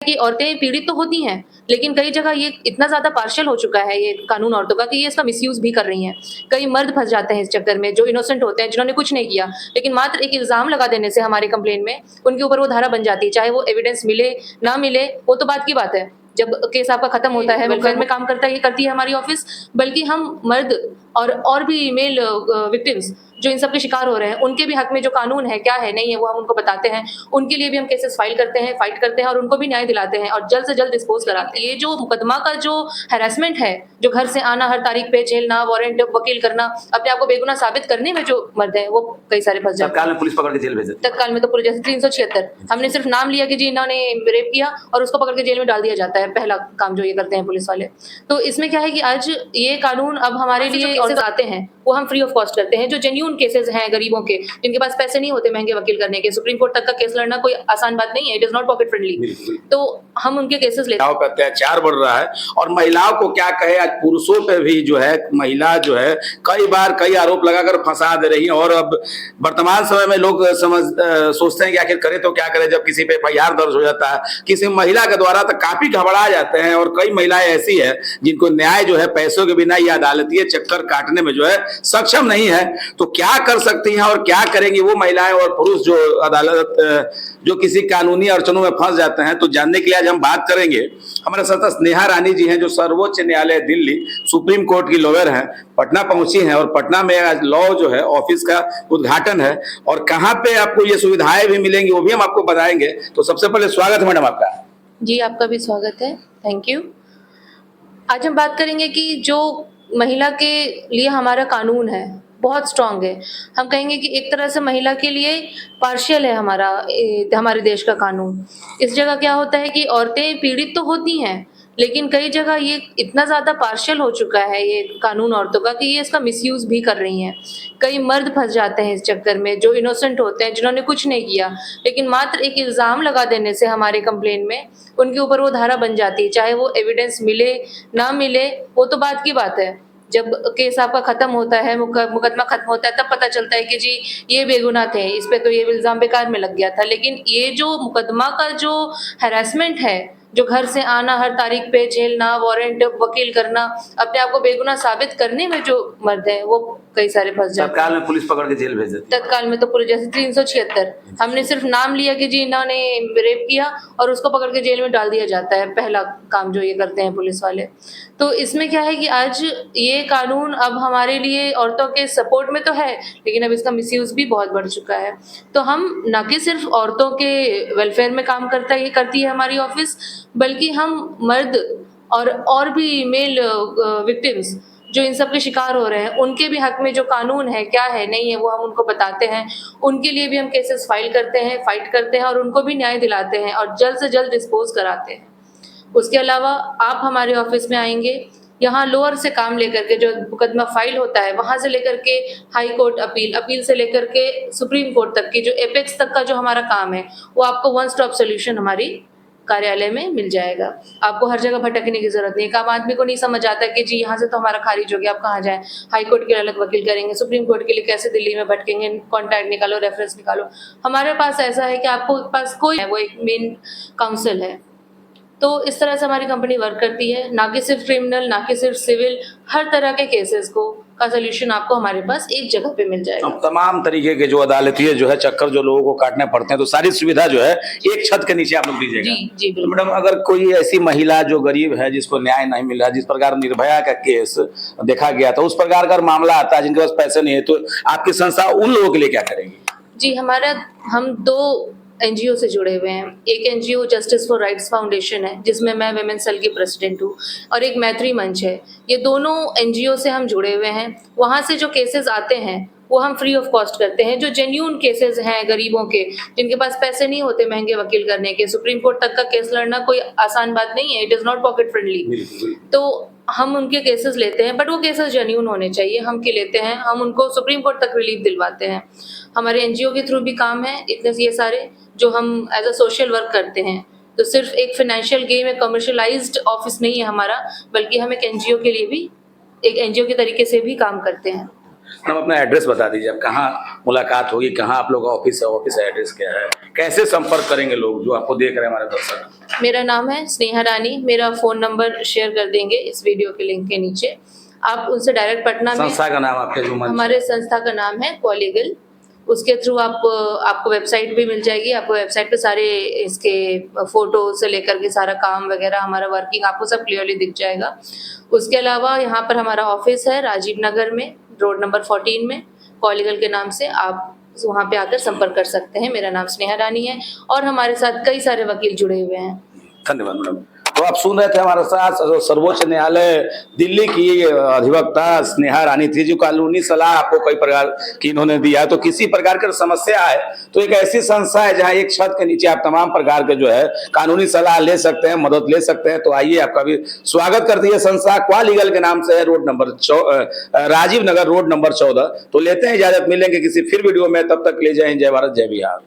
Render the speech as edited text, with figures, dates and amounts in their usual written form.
कि औरतें पीड़ित तो होती हैं, लेकिन कई जगह ये इतना ज़्यादा पार्शियल हो चुका है ये कानून औरतों का कि ये इसका मिसयूज़ भी कर रही हैं। कई मर्द फँस जाते हैं इस चक्कर में जो इनोसेंट होते हैं, जिन्होंने कुछ नहीं किया, लेकिन मात्र एक इल्ज़ाम लगा देने से हमारे कंप्लेंट में उनके ऊपर वो धारा बन जाती है। चाहे वो एविडेंस मिले, ना मिले, वो तो बात की बात है। जब केस आपका खत्म होता है, वेलफेयर में काम करती है हमारी ऑफ़िस, बल्कि हम मर्द और भी मेल विक्टिम्स जो इन सब के शिकार हो रहे हैं, उनके भी हक में जो कानून है, क्या है, नहीं है, वो हम उनको बताते हैं। उनके लिए भी हम केसेस फाइल करते हैं, फाइट करते हैं और उनको भी न्याय दिलाते हैं और जल्द से जल्द डिस्पोज़ कराते हैं। ये जो मुकदमा का जो हैरेसमेंट है, जो घर से आना, हर तारीख पे झेलना, वारंट वकील करना, अपने आप को बेगुनाह साबित करने में जो मर्द हैं, वो कई सारे फँस जाते हैं। तत्काल में पुलिस पकड़ के जेल भेज देती है। तत्काल में तो पूरे जैसे 376 हमने सिर्फ नाम लिया कि जी इन्होंने रेप किया और उसको पकड़ के जेल में डाल दिया जाता है, पहला काम जो ये करते हैं पुलिस वाले। तो इसमें क्या है कि आज ये कानून अब हमारे लिए केसेस आते हैं, वो हम फ्री ऑफ कॉस्ट करते हैं। जो जेन्युइन केसेस हैं गरीबों के, जिनके पास पैसे नहीं होते महँगे वकील करने के, सुप्रीम कोर्ट तक का केस लड़ना कोई आसान बात नहीं है, it is not pocket friendly. तो हम उनके केसेस लेते हैं। महिलाओं पे अत्याचार बढ़ रहा है और महिलाओं को क्या कहे, आज पुरुषों पे भी जो है महिला जो है कई बार कई आरोप लगाकर फंसा दे रही है। और अब वर्तमान समय में लोग सोचते हैं कि आखिर करें तो क्या करें जब किसी पे एफआईआर दर्ज हो जाता है किसी महिला के द्वारा, तो काफी घबरा जाते हैं। और कई महिलाएं ऐसी है जिनको न्याय जो है पैसों के बिना या अदालती चक्कर काटने में जो है सक्षम नहीं है। तो क्या कर सकती हैं और क्या करेंगी वो महिलाएं और पुरुष जो अदालत जो किसी कानूनी अड़चनों में फंस जाते हैं। तो जानने के लिए आज हम बात करेंगे, हमारे साथ स्नेहा रानी जी हैं जो सर्वोच्च न्यायालय दिल्ली सुप्रीम कोर्ट की लॉयर हैं, पटना पहुंची हैं और पटना में आज लॉ जो है ऑफिस का उद्घाटन है और कहाँ पे आपको ये सुविधाएं भी मिलेंगी वो भी हम आपको बताएंगे। तो सबसे पहले स्वागत है मैडम आपका। जी, आपका भी स्वागत है, थैंक यू। आज हम बात करेंगे कि जो महिला के लिए हमारा कानून है, बहुत स्ट्रॉन्ग है। हम कहेंगे कि एक तरह से महिला के लिए पार्शियल है हमारे देश का कानून। इस जगह क्या होता है कि औरतें पीड़ित तो होती हैं, लेकिन कई जगह ये इतना ज़्यादा पार्शियल हो चुका है ये कानून औरतों का कि ये इसका मिसयूज़ भी कर रही हैं। कई मर्द फँस जाते हैं इस चक्कर में जो इनोसेंट होते हैं, जिन्होंने कुछ नहीं किया, लेकिन मात्र एक इल्ज़ाम लगा देने से हमारे कंप्लेंट में उनके ऊपर वो धारा बन जाती है। चाहे वो एविडेंस मिले, ना मिले, वो तो बात की बात है। जब केस आपका खत्म होता है, मुकदमा खत्म होता है, तब पता चलता है कि जी ये बेगुनाह थे, इस पे तो ये इल्ज़ाम बेकार में लग गया था। लेकिन ये जो मुकदमा का जो हैरेसमेंट है, जो घर से आना, हर तारीख पे झेलना, वारंट वकील करना, अपने आप को बेगुनाह साबित करने में जो मर्द हैं, वो कई सारे फँस जाते हैं। तत्काल में पुलिस पकड़ के जेल भेज देती है। तत्काल में तो पूरे जैसे 376 हमने सिर्फ नाम लिया कि जी इन्होंने रेप किया और उसको पकड़ के जेल में डाल दिया जाता है, पहला काम जो ये करते हैं पुलिस वाले। तो इसमें क्या है कि आज ये कानून अब हमारे लिए औरतों के सपोर्ट में तो है, लेकिन अब इसका मिसयूज़ भी बहुत बढ़ चुका है। तो हम ना कि सिर्फ औरतों के वेलफेयर में काम करती है हमारी ऑफिस, बल्कि हम मर्द और भी मेल विक्टिम्स जो इन सब के शिकार हो रहे हैं, उनके भी हक में जो कानून है, क्या है, नहीं है, वो हम उनको बताते हैं। उनके लिए भी हम केसेस फाइल करते हैं, फाइट करते हैं और उनको भी न्याय दिलाते हैं और जल्द से जल्द डिस्पोज़ कराते हैं। उसके अलावा आप हमारे ऑफिस में आएँगे, यहाँ लोअर से काम लेकर के जो मुकदमा फाइल होता है, वहाँ से लेकर के हाई कोर्ट अपील, अपील से लेकर के सुप्रीम कोर्ट तक की जो एपेक्स तक का जो हमारा काम है, वो आपको वन स्टॉप सॉल्यूशन हमारी कार्यालय में मिल जाएगा। आपको हर जगह भटकने की ज़रूरत नहीं है। एक आम आदमी को नहीं समझ आता कि जी यहाँ से तो हमारा खारिज हो गया, अब कहाँ जाएँ? हाई कोर्ट के लिए अलग वकील करेंगे, सुप्रीम कोर्ट के लिए कैसे दिल्ली में भटकेंगे, कॉन्ट्रैक्ट निकालो, रेफरेंस निकालो। हमारे पास ऐसा है कि आपको पास कोई है, वो एक मेन काउंसिल है। तो इस तरह से हमारी कंपनी वर्क करती है, ना कि सिर्फ क्रिमिनल, ना कि सिर्फ सिविल, हर तरह के केसेस का सॉल्यूशन आपको हमारे पास एक जगह पे मिल जाएगा। अब तमाम तरीके के जो अदालती जो है चक्कर जो लोगों को काटने पड़ते हैं, तो सारी सुविधा जो है एक छत के नीचे आप लोग दीजिएगा। जी तो मैडम, अगर कोई ऐसी महिला जो गरीब है, जिसको न्याय नहीं मिल रहा, जिस प्रकार निर्भया का केस देखा गया था, उस प्रकार का मामला आता है जिनके पास पैसे नहीं है, तो आपकी संस्था उन लोगों के लिए क्या करेगी? जी, हम 2 एनजीओ से जुड़े हुए हैं। एक NGO justice for rights foundation है, जिसमें मैं विमेंस सेल की प्रेसिडेंट हूँ, और एक मैत्री मंच है। ये दोनों एनजीओ से हम जुड़े हुए हैं। वहाँ से जो केसेस आते हैं, वो हम फ्री ऑफ कॉस्ट करते हैं। जो जेन्युइन केसेस हैं गरीबों के, जिनके पास पैसे नहीं होते महंगे वकील करने के, सुप्रीम कोर्ट तक का केस लड़ना कोई आसान बात नहीं है, it is not pocket friendly. तो हम उनके केसेस लेते हैं, बट वो केसेस जेन्युइन होने चाहिए, हम के लेते हैं, हम उनको सुप्रीम कोर्ट तक रिलीफ दिलवाते हैं। हमारे एनजीओ के थ्रू भी काम है, इतने ये सारे जो हम एज अ सोशल वर्क करते हैं। तो सिर्फ एक फाइनेंशियल गेम, एक कमर्शियलाइज्ड ऑफिस नहीं है हमारा, बल्कि हम एक एनजीओ के लिए भी एक एनजीओ के तरीके से भी काम करते हैं। हम अपना एड्रेस बता दीजिए, अब कहाँ मुलाकात होगी, कहाँ आप लोग का ऑफिस है, ऑफिस एड्रेस क्या है, कैसे संपर्क करेंगे लोग जो आपको देख रहे हैं हमारे दर्शक। मेरा नाम है स्नेहा रानी, मेरा फ़ोन नंबर शेयर कर देंगे इस वीडियो के लिंक के नीचे। आप उनसे डायरेक्ट पटना में, संस्था का नाम आपके जो मंच हमारे संस्था का नाम है क्वालीगल, उसके थ्रू आपको वेबसाइट भी मिल जाएगी। आपको वेबसाइट पे सारे इसके फोटो से लेकर के सारा काम वगैरह, हमारा वर्किंग आपको सब क्लियरली दिख जाएगा। उसके अलावा यहाँ पर हमारा ऑफिस है राजीव नगर में, रोड नंबर 14 में, क्वालीगल के नाम से आप वहाँ पे आकर संपर्क कर सकते हैं। मेरा नाम स्नेहा रानी है और हमारे साथ कई सारे वकील जुड़े हुए हैं। धन्यवाद मैडम। तो आप सुन रहे थे हमारे साथ सर्वोच्च न्यायालय दिल्ली की अधिवक्ता स्नेहा रानी थी, जो कानूनी सलाह आपको कई प्रकार की इन्होंने दिया। तो किसी प्रकार की समस्या है तो एक ऐसी संस्था है जहां एक छत के नीचे आप तमाम प्रकार के जो है कानूनी सलाह ले सकते हैं, मदद ले सकते हैं। तो आइए, आपका भी स्वागत करती है संस्था क्वालीगल के नाम से है, road number Rajiv Nagar, road number 14। तो लेते हैं इजाजत, मिलेंगे किसी फिर वीडियो में, तब तक ले जाए जय भारत जय बिहार।